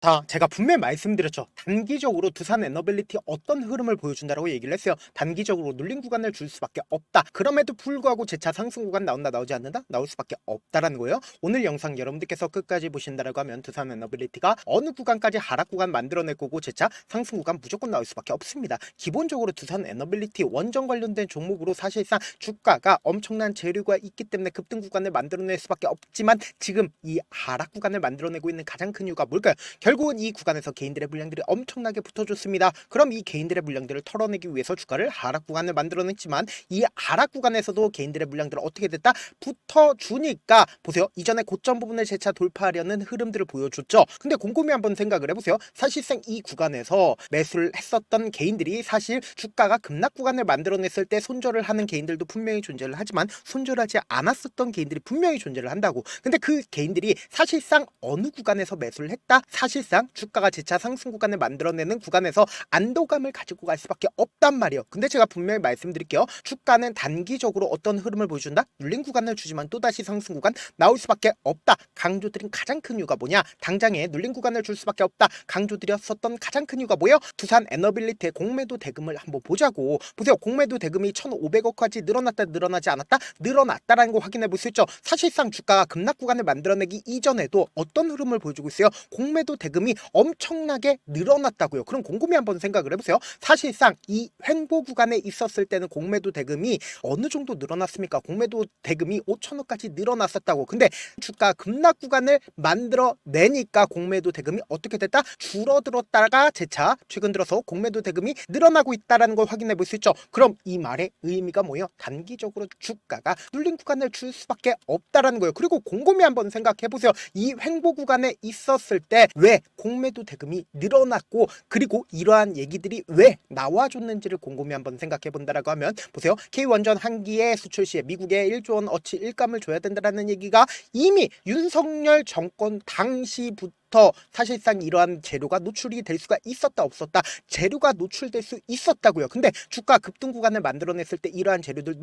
자, 제가 분명히 말씀드렸죠. 단기적으로 두산 에너빌리티 어떤 흐름을 보여준다라고 얘기를 했어요. 단기적으로 눌린 구간을 줄 수밖에 없다. 그럼에도 불구하고 재차 상승 구간 나온다, 나오지 않는다? 나올 수밖에 없다라는 거예요. 오늘 영상 여러분들께서 끝까지 보신다라고 하면 두산 에너빌리티가 어느 구간까지 하락 구간 만들어낼 거고 재차 상승 구간 무조건 나올 수밖에 없습니다. 기본적으로 두산 에너빌리티 원전 관련된 종목으로 사실상 주가가 엄청난 재료가 있기 때문에 급등 구간을 만들어낼 수밖에 없지만 지금 이 하락 구간을 만들어내고 있는 가장 큰 이유가 뭘까요? 결국은 이 구간에서 개인들의 물량들이 엄청나게 붙어줬습니다. 그럼 이 개인들의 물량들을 털어내기 위해서 주가를 하락 구간을 만들어냈지만 이 하락 구간에서도 개인들의 물량들을 어떻게 됐다? 붙어주니까 보세요. 이전에 고점 부분을 재차 돌파하려는 흐름들을 보여줬죠. 근데 곰곰이 한번 생각을 해보세요. 사실상 이 구간에서 매수를 했었던 개인들이 사실 주가가 급락 구간을 만들어냈을 때 손절을 하는 개인들도 분명히 존재를 하지만 손절하지 않았었던 개인들이 분명히 존재를 한다고. 근데 그 개인들이 사실상 어느 구간에서 매수를 했다? 사실상 주가가 재차 상승 구간을 만들어내는 구간에서 안도감을 가지고 갈 수밖에 없단 말이에요. 근데 제가 분명히 말씀드릴게요. 주가는 단기적으로 어떤 흐름을 보여준다? 눌린 구간을 주지만 또다시 상승 구간 나올 수밖에 없다. 강조드린 가장 큰 이유가 뭐냐? 당장에 눌린 구간을 줄 수밖에 없다. 강조드렸었던 가장 큰 이유가 뭐예요? 두산 에너빌리티의 공매도 대금을 한번 보자고. 보세요. 공매도 대금이 1,500억까지 늘어났다, 늘어나지 않았다? 늘어났다라는 거 확인해 볼 수 있죠. 사실상 주가가 급락 구간을 만들어내기 이전에도 어떤 흐름을 보여주고 있어요? 공매도 대금이 엄청나게 늘어났다고요. 그럼 곰곰이 한번 생각을 해보세요. 사실상 이 횡보 구간에 있었을 때는 공매도 대금이 어느 정도 늘어났습니까? 공매도 대금이 5천억까지 늘어났었다고. 근데 주가 급락 구간을 만들어내니까 공매도 대금이 어떻게 됐다? 줄어들었다가 재차 최근 들어서 공매도 대금이 늘어나고 있다는 걸 확인해 볼 수 있죠. 그럼 이 말의 의미가 뭐예요? 단기적으로 주가가 눌린 구간을 줄 수밖에 없다라는 거예요. 그리고 곰곰이 한번 생각해 보세요. 이 횡보 구간에 있었을 때 왜 공매도 대금이 늘어났고 그리고 이러한 얘기들이 왜 나와줬는지를 곰곰이 한번 생각해 본다라고 하면 보세요. K원전 한기의 수출 시에 미국에 1조 원 어치 일감을 줘야 된다라는 얘기가 이미 윤석열 정권 당시부터 사실상 이러한 재료가 노출이 될 수가 있었다 없었다? 재료가 노출될 수 있었다고요. 근데 주가 급등 구간을 만들어냈을 때 이러한 재료들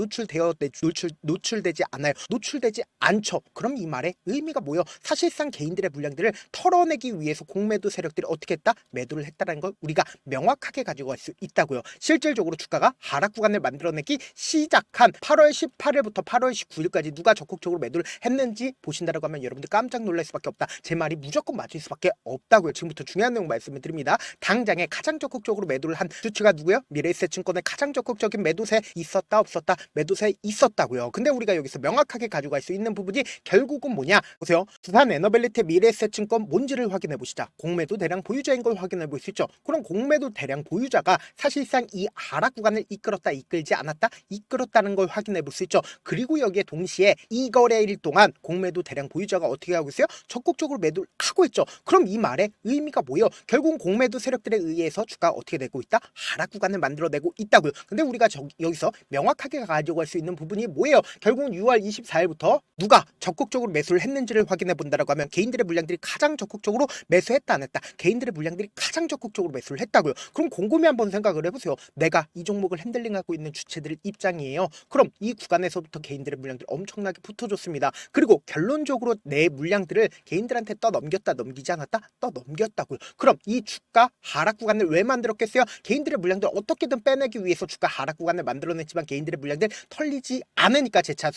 노출되지 않아요. 노출되지 않죠. 그럼 이 말의 의미가 뭐예요? 사실상 개인들의 물량들을 털어내기 위해서 공매도 세력들이 어떻게 했다? 매도를 했다는 걸 우리가 명확하게 가지고 갈 수 있다고요. 실질적으로 주가가 하락 구간을 만들어내기 시작한 8월 18일부터 8월 19일까지 누가 적극적으로 매도를 했는지 보신다라고 하면 여러분들 깜짝 놀랄 수밖에 없다. 제 말이 무조건 맞을 수밖에 없다고요. 지금부터 중요한 내용 말씀을 드립니다. 당장에 가장 적극적으로 매도를 한 주체가 누구예요? 미래에셋증권의 가장 적극적인 매도세 있었다 없었다? 매도세 있었다고요. 근데 우리가 여기서 명확하게 가져갈 수 있는 부분이 결국은 뭐냐? 보세요. 두산 에너빌리티 미래에셋증권 뭔지를 확인해 보시자. 공매도 대량 보유자인 걸 확인해 볼 수 있죠. 그럼 공매도 대량 보유자가 사실상 이 하락 구간을 이끌었다, 이끌지 않았다? 이끌었다는 걸 확인해 볼 수 있죠. 그리고 여기에 동시에 이 거래일 동안 공매도 대량 보유자가 어떻게 하고 있어요? 적극적으로 매도를 하고 있죠. 그럼 이 말의 의미가 뭐예요? 결국 공매도 세력들에 의해서 주가가 어떻게 되고 있다? 하락 구간을 만들어내고 있다고요. 근데 우리가 여기서 명확하게 가져갈 수 있는 부분이 뭐예요? 결국 6월 24일부터 누가 적극적으로 매수를 했는지를 확인해 본다라고 하면 개인들의 물량들이 가장 적극적으로 매수했다 안 했다? 개인들의 물량들이 가장 적극적으로 매수를 했다고요. 그럼 곰곰이 한번 생각을 해보세요. 내가 이 종목을 핸들링하고 있는 주체들 입장이에요. 그럼 이 구간에서부터 개인들의 물량들이 엄청나게 붙어줬습니다. 그리고 결론적으로 내 물량들을 개인들한테 떠넘겼다 넘기지 않았다? 떠넘겼다고요. 그럼 이 주가 하락 구간을 왜 만들었겠어요? 개인들의 물량들을 어떻게든 빼내기 위해서 주가 하락 구간을 만들어냈지만 개인들의 물량들 털리지 않으니까 재차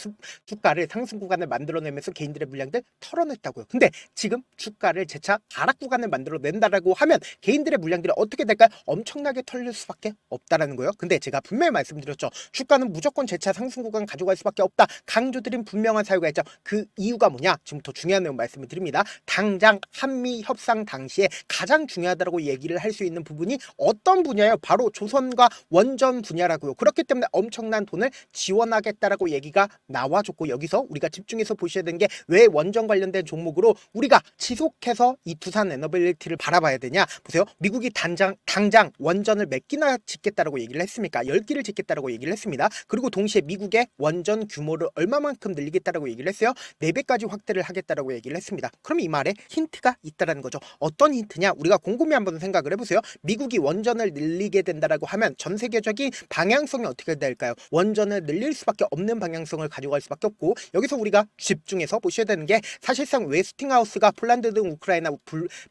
주가를 상승 구간을 만들어내면서 개인들의 물량들 털어냈다고요. 근데 지금 주가를 재차 하락 구간을 만들어낸다라고 하면 개인들의 물량들이 어떻게 될까요? 엄청나게 털릴 수밖에 없다라는 거예요. 근데 제가 분명히 말씀드렸죠. 주가는 무조건 재차 상승 구간 가져갈 수밖에 없다. 강조드린 분명한 사유가 있죠. 그 이유가 뭐냐? 지금부터 중요한 내용 말씀을 드립니다. 당장 한미 협상 당시에 가장 중요하다고 얘기를 할 수 있는 부분이 어떤 분야예요? 바로 조선과 원전 분야라고요. 그렇기 때문에 엄청난 돈을 지원하겠다라고 얘기가 나와줬고 여기서 우리가 집중해서 보셔야 되는 게 왜 원전 관련된 종목으로 우리가 지속해서 이 두산 에너빌리티를 바라봐야 되냐? 보세요. 미국이 당장 원전을 몇 기나 짓겠다라고 얘기를 했습니까? 10기를 짓겠다라고 얘기를 했습니다. 그리고 동시에 미국의 원전 규모를 얼마만큼 늘리겠다라고 얘기를 했어요? 4배까지 확대를 하겠다라고 얘기를 했습니다. 그럼 이 말에 힌트가 있다라는 거죠. 어떤 힌트냐? 우리가 곰곰이 한번 생각을 해보세요. 미국이 원전을 늘리게 된다라고 하면 전 세계적인 방향성이 어떻게 될까요? 원전을 늘릴 수밖에 없는 방향성을 가져갈 수밖에 없고, 여기서 우리가 집중해서 보셔야 되는 게 사실상 웨스팅하우스가 폴란드 등 우크라이나,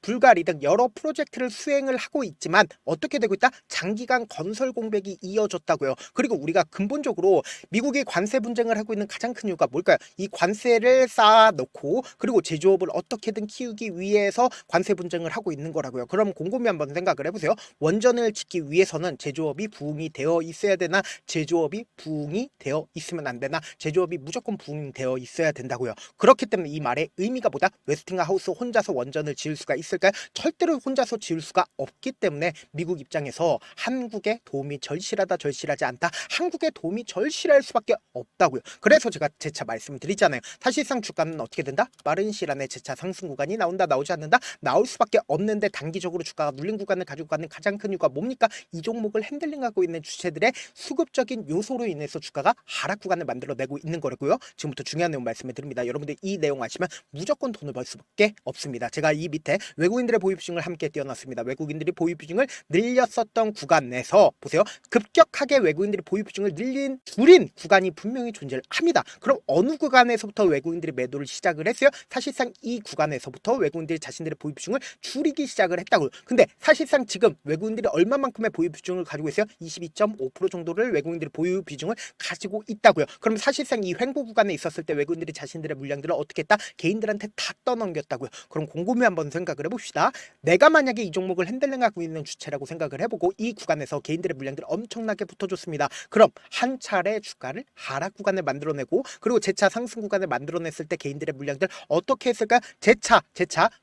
불가리 등 여러 프로젝트를 수행을 하고 있지만 어떻게 되고 있다? 장기간 건설 공백이 이어졌다고요. 그리고 우리가 근본적으로 미국이 관세 분쟁을 하고 있는 가장 큰 이유가 뭘까요? 이 관세를 쌓아놓고 그리고 제조업을 어떻게든 키우기 위해서 관세 분쟁을 하고 있는 거라고요. 그럼 곰곰이 한번 생각을 해보세요. 원전을 짓기 위해서는 제조업이 부흥이 되어 있어야 되나, 제조업이 부흥이 되어 있으면 안 되나, 제조업이 무조건 부흥되어 있어야 된다고요. 그렇기 때문에 이 말의 의미가 뭐다? 웨스팅하우스 혼자서 원전을 지을 수가 있을까요? 절대로 혼자서 지을 수가 없기 때문에 미국 입장에서 한국의 도움이 절실하다, 절실하지 않다, 한국의 도움이 절실할 수밖에 없다고요. 그래서 제가 재차 말씀드리잖아요. 사실상 주가는 어떻게 된다? 빠른 시일 안에 재차 상승 구간이 나온다, 나오지 않는다? 나올 수밖에 없는데 단기적으로 주가가 눌린 구간을 가지고 가는 가장 큰 이유가 뭡니까? 이 종목을 핸들링하고 있는 주체들의 수급적인 요소로 인해서 주가가 하락 구간을 만들어내고 있는 거라고요. 지금부터 중요한 내용 말씀을 드립니다. 여러분들 이 내용 아시면 무조건 돈을 벌 수밖에 없습니다. 제가 이 밑에 외국인들의 보유 비중을 함께 띄워놨습니다. 외국인들이 보유 비중을 늘렸었던 구간 내에서 보세요. 급격하게 외국인들이 보유 비중을 줄인 구간이 분명히 존재를 합니다. 그럼 어느 구간에서부터 외국인들이 매도를 시작을 했어요? 사실상 이 구간에서부터 외국인들이 자신들의 보유 비중을 줄이기 시작을 했다고요. 근데 사실상 지금 외국인들이 얼마만큼의 보유 비중을 가지고 있어요? 22.5% 정도를 외국인들이 보유 비중을 가지고 있다고요. 그럼 사실상 이 횡보 구간에 있었을 때 외국인들이 자신들의 물량들을 어떻게 했다? 개인들한테 다 떠넘겼다고요. 그럼 곰곰이 한번 생각을 해봅시다. 내가 만약에 이 종목을 핸들링하고 있는 주체라고 생각을 해보고 이 구간에서 개인들의 물량들을 엄청나게 붙어줬습니다. 그럼 한 차례 주가를 하락 구간을 만들어내고 그리고 재차 상승 구간을 만들어냈을 때 개인들의 물량들 어떻게 했을까? 재차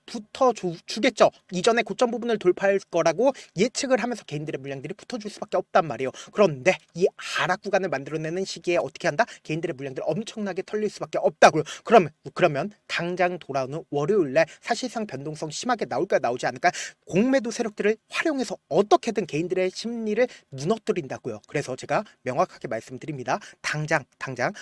붙어주겠죠. 이전에 고점 부분을 돌파할 거라고 예측을 하면서 개인들의 물량들이 붙어줄 수밖에 없단 말이에요. 그런데 이 하락 구간을 만들어내는 시기에 어떻게 한다? 개인들의 물량들을 엄청나게 털릴 수밖에 없다고요. 그러면 당장 돌아오는 월요일날 사실상 변동성 심하게 나올까, 나오지 않을까? 공매도 세력들을 활용해서 어떻게든 개인들의 심리를 무너뜨린다고요. 그래서 제가 명확하게 말씀드립니다. 당장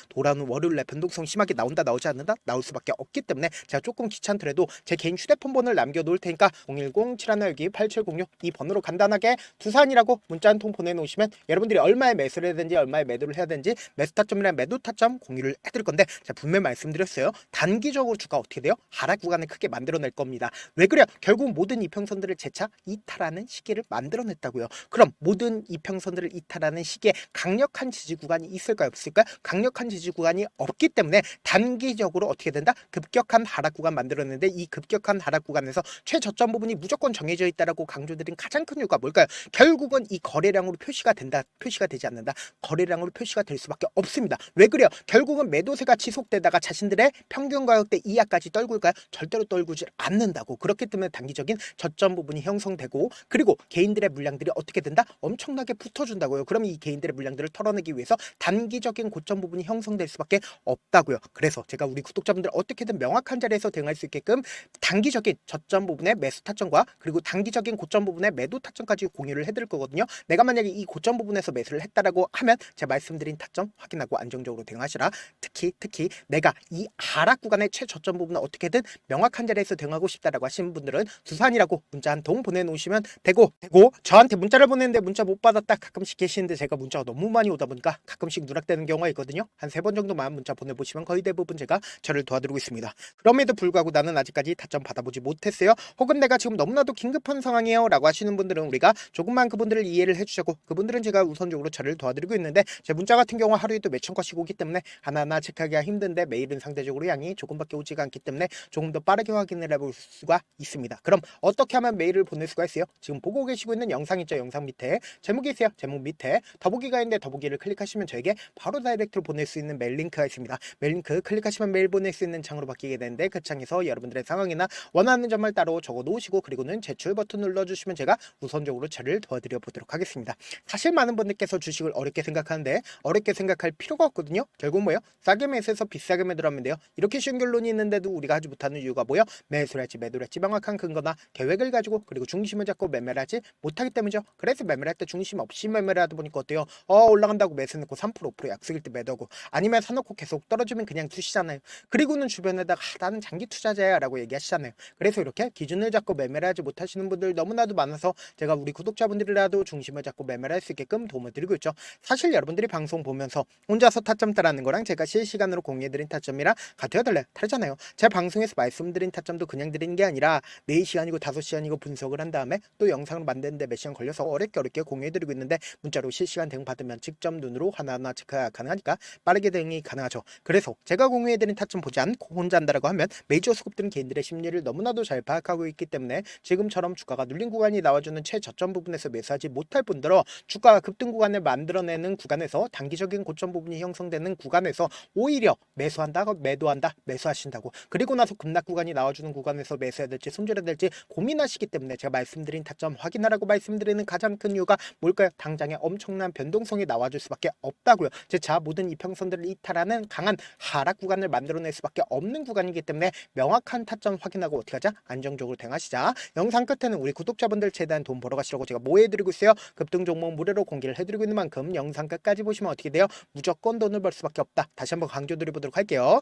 돌아오는 월요일날 변동성 심하게 나온다, 나오지 않는다? 나올 수밖에 없기 때문에 제가 조금 귀찮더라도 제 개인 휴대폰 번호를 남겨놓을 테니까 010-712-8706 이 번호로 간단하게 두산이라고 문자 한 통 보내놓으시면 여러분들이 얼마에 매수를 해야 되는지, 얼마에 매도를 해야 되는지, 매수 타점이랑 매도 타점 공유를 해드릴 건데, 제가 분명히 말씀드렸어요. 단기적으로 주가 어떻게 돼요? 하락 구간을 크게 만들어낼 겁니다. 왜 그래요? 결국 모든 이평선들을 재차 이탈하는 시기를 만들어냈다고요. 그럼 모든 이평선들을 이탈하는 시기에 강력한 지지 구간이 있을까요? 없을까요? 강력한 지지 구간이 없기 때문에 단기적으로 어떻게 된다? 급격한 하락 구간 만들어냈는데 이 급격한 하락 구간에서 최저점 부분이 무조건 정해져 있다라고 강조드린 가장 큰 이유가 뭘까요? 결국은 이 거래량으로 표시가 되지 않는다. 거래량으로 표시가 될 수밖에 없습니다. 왜 그래요? 결국은 매도세가 지속되다가 자신들의 평균 가격대 이하까지 떨굴까요? 절대로 떨구지 않는다고. 그렇기 때문에 단기적인 저점 부분이 형성되고 그리고 개인들의 물량들이 어떻게 된다? 엄청나게 붙어준다고요. 그럼 이 개인들의 물량들을 털어내기 위해서 단기적인 고점 부분이 형성될 수밖에 없다고요. 그래서 제가 우리 구독자분들 어떻게든 명확한 자리에서 대응할 수 있게끔 단기적인 저점 부분의 매수 타점과 그리고 단기적인 고점 부분의 매도 타점까지 공유를 해드릴 거거든요. 내가 만약에 이 고점 부분에서 매수를 했다라고 하면 제가 말씀드린 타점 확인하고 안정적으로 대응하시라. 특히 내가 이 하락 구간의 최저점 부분을 어떻게든 명확한 자리에서 대응하고 싶다라고 하시는 분들은 두산이라고 문자 한 통 보내놓으시면 되고 저한테 문자를 보냈는데 문자 못 받았다 가끔씩 계시는데 제가 문자가 너무 많이 오다 보니까 가끔씩 누락되는 경우가 있거든요. 한 3번 정도만 문자 보내보시면 거의 대부분 제가 저를 도와드리고 있습니다. 그럼에도 불구하고 나는 아직까지 타점 받아보지 못했어요. 혹은 내가 지금 너무나도 긴급한 상황이에요 라고 하시는 분들은 우리가 조금만 그분들을 이해를 해주자고, 그분들은 제가 우선적으로 저를 도와드리고 있는데 제 문자 같은 경우 하루에도 몇천 건씩 오기 때문에 하나하나 체크하기가 힘든데 메일은 상대적으로 양이 조금밖에 오지가 않기 때문에 조금 더 빠르게 확인을 해볼 수가 있습니다. 그럼 어떻게 하면 메일을 보낼 수가 있어요? 지금 보고 계시고 있는 영상 있죠? 영상 밑에 제목이 있어요. 제목 밑에 더보기가 있는데 더보기를 클릭하시면 저에게 바로 다이렉트로 보낼 수 있는 메일 링크가 있습니다. 메일 링크 클릭하시면 메일 보낼 수 있는 창으로 바뀌게 되는데 그 창에서 여러분들의 상황이나 원하는 점을 따로 적어 놓으시고 그리고는 제출 버튼 눌러주시면 제가 우선적으로 저를 도와드려 보도록 하겠습니다. 사실 많은 분들께서 주식을 어렵게 생각하는데 어렵게 생각할 필요가 없거든요. 결국 뭐예요? 싸게 매수해서 비싸게 매도하면 돼요. 이렇게 쉬운 결론이 있는데도 우리가 하지 못하는 이유가 뭐예요? 매수를 할지 매도를 할지 명확한 근거나 계획을 가지고 그리고 중심을 잡고 매매를 하지 못하기 때문이죠. 그래서 매매를 할 때 중심 없이 매매를 하다 보니까 어때요? 올라간다고 매수 넣고 3% 5% 약속일 때 매도하고 아니면 사놓고 계속 떨어지면 그냥 두시잖아요. 그리고는 주변에다가 나는 장기 투자자야 라고 얘기하시잖아요. 그래서 이렇게 기준을 잡고 매매를 하지 못하시는 분들 너무나도 많아서 제가 우리 구독자분들이라도 중심을 잡고 매매를 할 수 있게끔 도움을 드리고 있죠. 사실 여러분들이 방송 보면서 혼자서 타점 따라하는 거랑 제가 실시간으로 공유해드린 타점이랑 같아야 다르잖아요. 제 방송에서 말씀드린 타점도 그냥 드리는 게 아니라 4시간이고 5시간이고 분석을 한 다음에 또 영상을 만드는데 몇 시간 걸려서 어렵게 공유해드리고 있는데 문자로 실시간 대응 받으면 직접 눈으로 하나하나 체크가 가능하니까 빠르게 대응이 가능하죠. 그래서 제가 공유해드린 타점 보지 않고 혼자 한다라고 하면 메이저 수급들은 개인들의 심리를 너무나도 잘 파악하고 있기 때문에 지금처럼 주가가 눌린 구간이 나와주는 최저점 부분에서 매수하지 못할 뿐더러 주가가 급등 구간을 만들어내는 구간에서 단기적인 고점 부분이 형성되는 구간에서 오히려 매도한다 매수하신다고, 그리고 나서 급락 구간이 나와주는 구간에서 매수해야 될지 손절해야 될지 고민하시기 때문에 제가 말씀드린 타점 확인하라고 말씀드리는 가장 큰 이유가 뭘까요? 당장에 엄청난 변동성이 나와줄 수밖에 없다고요. 자, 모든 이평선들을 이탈하는 강한 하락 구간을 만들어낼 수밖에 없는 구간이기 때문에 명확한 타점 확인하고 어떻게 하자? 안정적으로 대응하시자. 영상 끝에는 우리 구독자분들 최대한 돈 벌어가시라고 제가 뭐 해드리고 있어요? 급등 종목 무료로 공개를 해드리고 있는 만큼 영상 끝까지 보시면 어떻게 돼요? 무조건 돈을 벌 수밖에 없다. 다시 한번 강조드려보도록 할게요.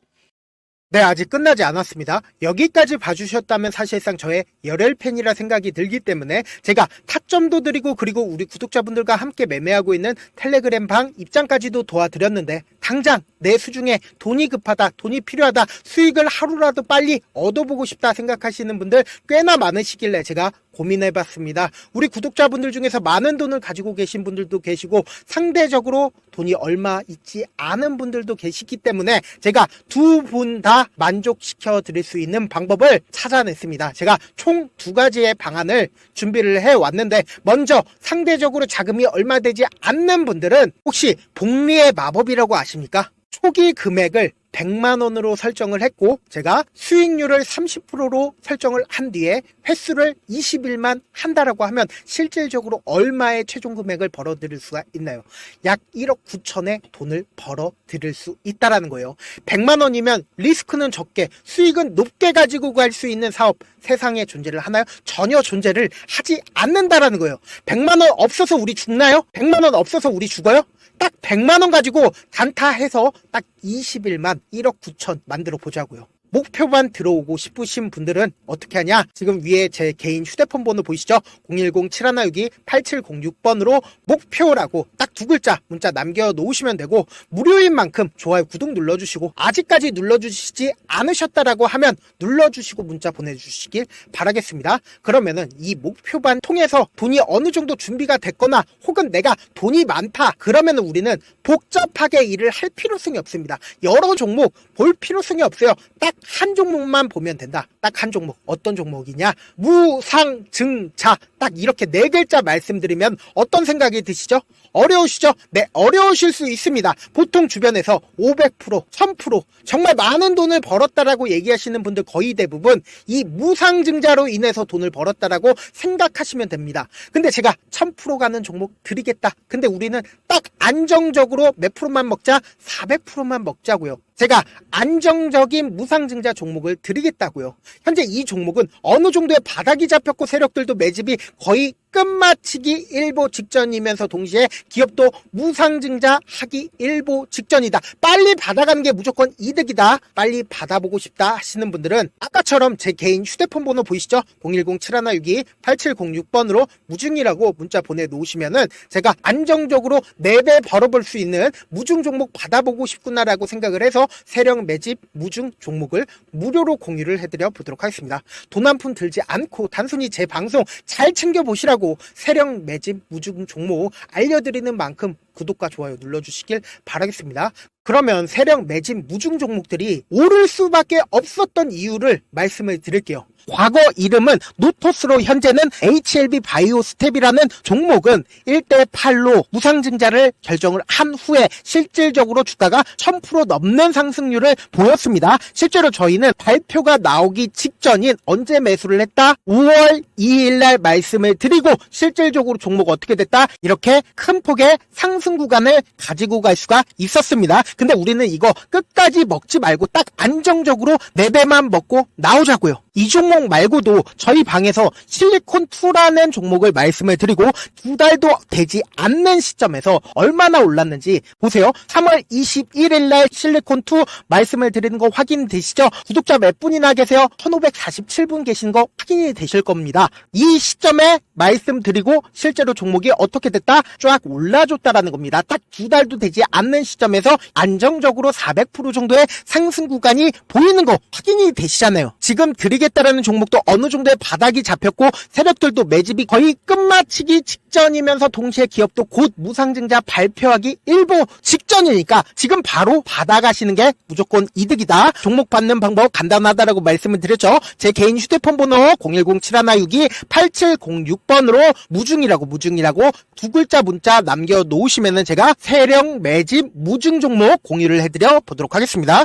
네, 아직 끝나지 않았습니다. 여기까지 봐주셨다면 사실상 저의 열혈팬이라 생각이 들기 때문에 제가 타점도 드리고 그리고 우리 구독자분들과 함께 매매하고 있는 텔레그램 방 입장까지도 도와드렸는데 당장 내 수중에 돈이 급하다, 돈이 필요하다, 수익을 하루라도 빨리 얻어보고 싶다 생각하시는 분들 꽤나 많으시길래 제가 고민해봤습니다. 우리 구독자분들 중에서 많은 돈을 가지고 계신 분들도 계시고 상대적으로 돈이 얼마 있지 않은 분들도 계시기 때문에 제가 두 분 다 만족시켜 드릴 수 있는 방법을 찾아냈습니다. 제가 총 2가지의 방안을 준비를 해왔는데 먼저 상대적으로 자금이 얼마 되지 않는 분들은 혹시 복리의 마법이라고 아십니까? 초기 금액을 100만원으로 설정을 했고 제가 수익률을 30%로 설정을 한 뒤에 횟수를 20일만 한다라고 하면 실질적으로 얼마의 최종 금액을 벌어들일 수가 있나요? 약 1억 9천의 돈을 벌어들일 수 있다라는 거예요. 100만원이면 리스크는 적게 수익은 높게 가지고 갈 수 있는 사업 세상에 존재를 하나요? 전혀 존재를 하지 않는다라는 거예요. 100만원 없어서 우리 죽나요? 100만원 없어서 우리 죽어요? 딱 100만원 가지고 단타해서 딱 20일만 1억 9천 만들어 보자고요. 목표만 들어오고 싶으신 분들은 어떻게 하냐? 지금 위에 제 개인 휴대폰 번호 보이시죠? 010-7162-8706번으로 목표라고 딱 2글자 문자 남겨놓으시면 되고 무료인 만큼 좋아요, 구독 눌러주시고 아직까지 눌러주시지 않으셨다라고 하면 눌러주시고 문자 보내주시길 바라겠습니다. 그러면은 이 목표반 통해서 돈이 어느 정도 준비가 됐거나 혹은 내가 돈이 많다 그러면은 우리는 복잡하게 일을 할 필요성이 없습니다. 여러 종목 볼 필요성이 없어요. 딱 한 종목만 보면 된다. 딱 한 종목. 어떤 종목이냐? 무상증자. 딱 이렇게 4글자 말씀드리면 어떤 생각이 드시죠? 어려우시죠? 네, 어려우실 수 있습니다. 보통 주변에서 500%, 1000% 정말 많은 돈을 벌었다라고 얘기하시는 분들 거의 대부분 이 무상증자로 인해서 돈을 벌었다라고 생각하시면 됩니다. 근데 제가 1000% 가는 종목 드리겠다. 근데 우리는 딱 안정적으로 몇 프로만 먹자? 400%만 먹자고요. 제가 안정적인 무상증자 종목을 드리겠다고요. 현재 이 종목은 어느 정도의 바닥이 잡혔고 세력들도 매집이 거의 끝마치기 일보 직전이면서 동시에 기업도 무상증자 하기 일보 직전이다. 빨리 받아가는 게 무조건 이득이다. 빨리 받아보고 싶다 하시는 분들은 아까처럼 제 개인 휴대폰 번호 보이시죠? 010-7162-8706번으로 무중이라고 문자 보내놓으시면은 제가 안정적으로 4배 벌어볼 수 있는 무중 종목 받아보고 싶구나라고 생각을 해서 세력 매집 무중 종목을 무료로 공유를 해드려 보도록 하겠습니다. 돈 한 푼 들지 않고 단순히 제 방송 잘 챙겨보시라고 세력 매집 무중 종목 알려드리는 만큼 구독과 좋아요 눌러주시길 바라겠습니다. 그러면 세력 매집 무중 종목들이 오를 수밖에 없었던 이유를 말씀을 드릴게요. 과거 이름은 노토스로 현재는 HLB 바이오스텝이라는 종목은 1대8로 무상증자를 결정을 한 후에 실질적으로 주가가 1000% 넘는 상승률을 보였습니다. 실제로 저희는 발표가 나오기 직전인 언제 매수를 했다? 5월 2일날 말씀을 드리고 실질적으로 종목 어떻게 됐다? 이렇게 큰 폭의 상승 구간을 가지고 갈 수가 있었습니다. 근데 우리는 이거 끝까지 먹지 말고 딱 안정적으로 4배만 먹고 나오자고요. 이 종목 말고도 저희 방에서 실리콘2라는 종목을 말씀을 드리고 2달도 되지 않는 시점에서 얼마나 올랐는지 보세요. 3월 21일 날 실리콘2 말씀을 드리는 거 확인되시죠? 구독자 몇 분이나 계세요? 1547분 계신 거 확인이 되실 겁니다. 이 시점에 말씀드리고 실제로 종목이 어떻게 됐다? 쫙 올라줬다라는 겁니다. 딱 2달도 되지 않는 시점에서 안정적으로 400% 정도의 상승 구간이 보이는 거 확인이 되시잖아요. 지금 드리겠다라는 종목도 어느 정도의 바닥이 잡혔고 세력들도 매집이 거의 끝마치기 직전이면서 동시에 기업도 곧 무상증자 발표하기 일보 직전이니까 지금 바로 받아가시는 게 무조건 이득이다. 종목 받는 방법 간단하다라고 말씀을 드렸죠. 제 개인 휴대폰 번호 010-7162-8706번으로 무중이라고 두 글자 문자 남겨놓으시면은 제가 세력 매집 무중 종목 공유를 해드려 보도록 하겠습니다.